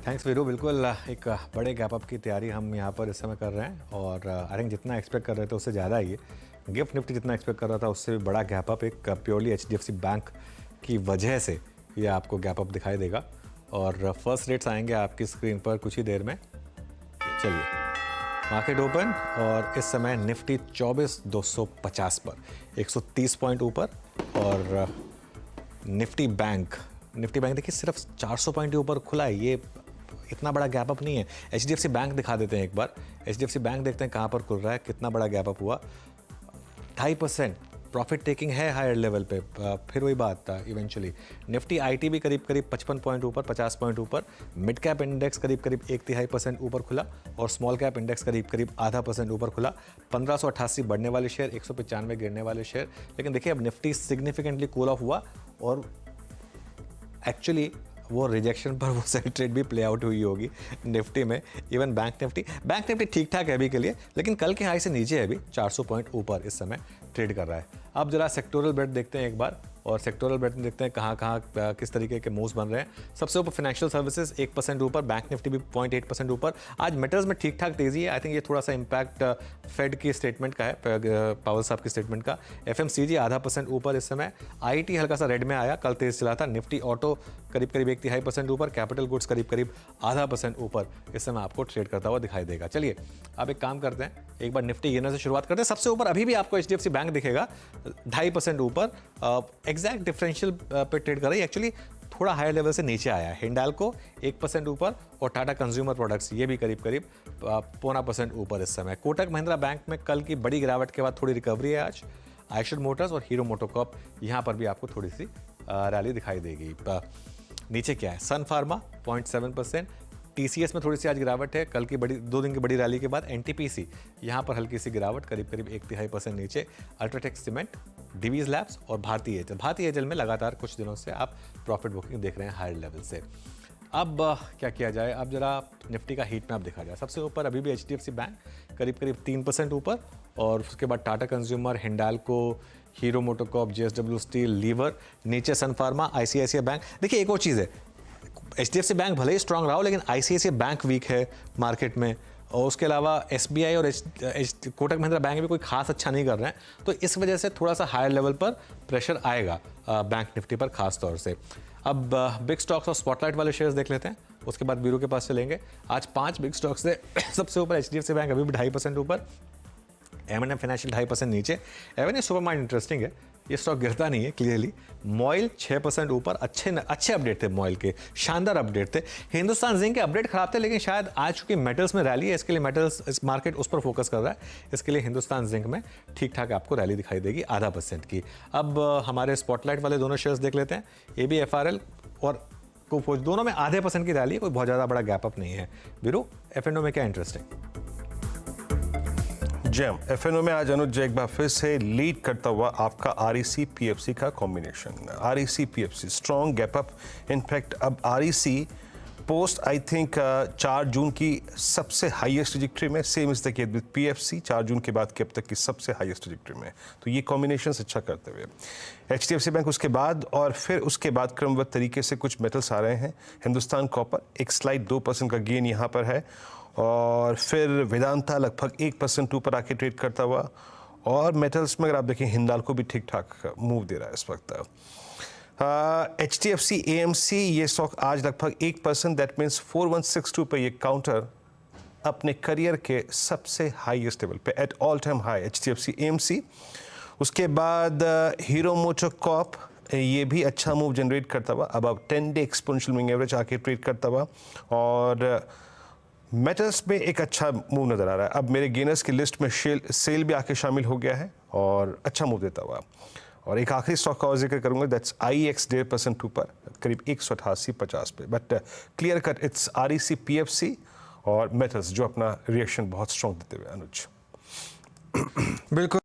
Thanks Veeru. बिल्कुल एक बड़े गैप अप की तैयारी हम यहाँ पर इस समय कर रहे हैं और आई थिंक जितना एक्सपेक्ट कर रहे थे उससे ज़्यादा ही है। गिफ्ट निफ्टी जितना एक्सपेक्ट कर रहा था उससे भी बड़ा गैप अप एक प्योरली एचडीएफसी बैंक की वजह से ये आपको गैप अप दिखाई देगा। और फर्स्ट रेट्स आएंगे आपकी स्क्रीन पर कुछ ही देर में। चलिए, मार्केट ओपन और इस समय निफ्टी 24,250 पर 130 पॉइंट ऊपर। और निफ्टी बैंक देखिए सिर्फ 400 पॉइंट के ऊपर खुला है। ये इतना बड़ा गैप अप नहीं है। एचडीएफसी बैंक दिखा देते हैं एक बार। एचडीएफसी बैंक देखते हैं कहाँ पर खुल रहा है, कितना बड़ा गैप अप हुआ। 2.5% प्रॉफिट टेकिंग है हायर लेवल पे। फिर वही बात था इवेंचुअली। निफ्टी आईटी भी करीब 55 पॉइंट ऊपर, 50 पॉइंट ऊपर। मिड कैप इंडेक्स करीब 1.5% ऊपर खुला और स्मॉल कैप इंडेक्स करीब 0.5% ऊपर खुला। 1588 बढ़ने वाले शेयर, 195 गिरने वाले शेयर। लेकिन देखिए अब निफ्टी सिग्निफिकेंटली कूल ऑफ हुआ और एक्चुअली वो रिजेक्शन पर वो सेल ट्रेड भी प्ले आउट हुई होगी निफ्टी में। इवन बैंक निफ्टी ठीक ठाक है अभी के लिए, लेकिन कल के हाई से नीचे है अभी 400 पॉइंट ऊपर इस समय ट्रेड कर रहा है। अब जरा सेक्टोरल ब्रेड देखते हैं एक बार, और सेक्टोरल ब्रेड में देखते हैं कहाँ किस तरीके के मूव्स बन रहे हैं। सबसे ऊपर फाइनेंशियल सर्विसेज 1% ऊपर, बैंक निफ्टी भी 0.8% ऊपर। आज मेटल्स में ठीक ठाक तेजी है। आई थिंक ये थोड़ा सा इम्पैक्ट फेड की स्टेटमेंट का है, पावल साहब की स्टेटमेंट का। एफएमसीजी 0.5% ऊपर इस समय। आईटी हल्का सा रेड में आया, कल तेज चला था। निफ्टी ऑटो करीब 1.5% ऊपर। कैपिटल गुड्स करीब 0.5% ऊपर इस समय आपको ट्रेड करता हुआ दिखाई देगा। चलिए अब एक काम करते हैं, एक बार निफ्टी गिरने से शुरुआत करते हैं। सबसे ऊपर अभी भी आपको एचडीएफसी बैंक दिखेगा 2.5% ऊपर। एग्जैक्ट डिफरेंशियल पे ट्रेड कर रही है। एक्चुअली थोड़ा हायर लेवल से नीचे आया है। हिंडाल्को 1% ऊपर और टाटा कंज्यूमर प्रोडक्ट्स ये भी करीब 0.25% ऊपर इस समय। कोटक महिंद्रा बैंक में कल की बड़ी गिरावट के बाद थोड़ी रिकवरी है आज। आयशर मोटर्स और हीरो मोटोकॉर्प यहाँ पर भी आपको थोड़ी सी रैली दिखाई देगी। नीचे क्या है, सन फार्मा 0.7%। टीसीएस में थोड़ी सी आज गिरावट है, कल की 2 दिन की बड़ी रैली के बाद। एनटीपीसी यहाँ पर हल्की सी गिरावट करीब 1.5% नीचे। अल्ट्राटेक सीमेंट, डिवीज लैब्स और भारतीय एयरटेल में लगातार कुछ दिनों से आप प्रॉफिट बुकिंग देख रहे हैं हायर लेवल से। अब क्या किया जाए, अब जरा निफ्टी का हीट मैप देखा जाए। सबसे ऊपर अभी भी एचडीएफसी बैंक करीब 3% ऊपर, और उसके बाद टाटा कंज्यूमर, हिंडाल्को, हीरो मोटोकॉर्प, जेएसडब्ल्यू स्टील, लीवर। नीचे सन फार्मा, आईसीआईसीआई बैंक। देखिए एक और चीज़ है, एचडीएफसी बैंक भले ही स्ट्रांग रहा हो, लेकिन आईसीआईसीआई बैंक वीक है मार्केट में। और उसके अलावा एसबीआई और कोटक महिंद्रा बैंक भी कोई खास अच्छा नहीं कर रहे हैं। तो इस वजह से थोड़ा सा हायर लेवल पर प्रेशर आएगा बैंक निफ्टी पर खास तौर से। अब बिग स्टॉक्स और स्पॉटलाइट वाले शेयर्स देख लेते हैं, उसके बाद बीरू के पास चलेंगे। आज 5 बिग स्टॉक्स थे। सबसे ऊपर एचडीएफसी बैंक अभी भी 2.5% ऊपर। एम&एम फाइनेंशियल 2.5% नीचे। एवेन्यू सुपरमार्ट इंटरेस्टिंग है, ये स्टॉक गिरता नहीं है क्लियरली। मॉइल 6% ऊपर। अच्छे अपडेट थे मॉइल के, शानदार अपडेट थे। हिंदुस्तान जिंक के अपडेट खराब थे, लेकिन शायद आज चूंकि मेटल्स में रैली है, इसके लिए मेटल्स इस मार्केट उस पर फोकस कर रहा है, इसके लिए हिंदुस्तान जिंक में ठीक ठाक आपको रैली दिखाई देगी 0.5% की। अब हमारे स्पॉटलाइट वाले दोनों शेयर्स देख लेते हैं। ABFRL और कोफोज दोनों में 0.5% की रैली है, कोई बहुत ज़्यादा बड़ा गैप अप नहीं है। बीरू, F&O में क्या इंटरेस्टिंग? जैम एफएनओ में आज अनुज एक बार फिर से लीड करता हुआ आपका आरईसी पीएफसी का combination. REC PFC strong gap up. In fact अब आरईसी पोस्ट आई थिंक 4 जून की सबसे हाईएस्ट ट्रैजेक्टरी में। Same is the case with PFC, 4 जून के बाद की अब तक की सबसे हाईएस्ट ट्रैजेक्टरी में। तो ये कॉम्बिनेशन अच्छा करते हुए एचडीएफसी बैंक उसके बाद, और फिर उसके बाद क्रमबद्ध तरीके से कुछ मेटल्स आ रहे हैं। हिंदुस्तान कॉपर एक स्लाइड 2% का गेन यहाँ पर है, और फिर वेदांता लगभग 1% ऊपर आके ट्रेड करता हुआ। और मेटल्स में अगर आप देखें, हिंडाल्को भी ठीक ठाक मूव दे रहा है इस वक्त। HDFC AMC ये स्टॉक आज लगभग 1%, दैट मीन्स 4162 पे ये काउंटर अपने करियर के सबसे हाईएस्ट लेवल पे, at all time high HDFC AMC। उसके बाद हीरो मोटोकॉर्प ये भी अच्छा मूव जनरेट करता हुआ, अब 10 डे एक्सपोनेंशियल मूविंग एवरेज आके ट्रेड करता हुआ। और मेटल्स में एक अच्छा मूव नज़र आ रहा है। अब मेरे गेनर्स की लिस्ट में सेल भी आके शामिल हो गया है और अच्छा मूव देता हुआ। और एक आखिरी स्टॉक का और जिक्र करूंगा, दैट्स IEX 1.5% ऊपर, करीब 188.50 पे। But clear cut it's REC PFC और मेटल्स जो अपना रिएक्शन बहुत स्ट्रॉन्ग देते हुए। अनुज बिल्कुल।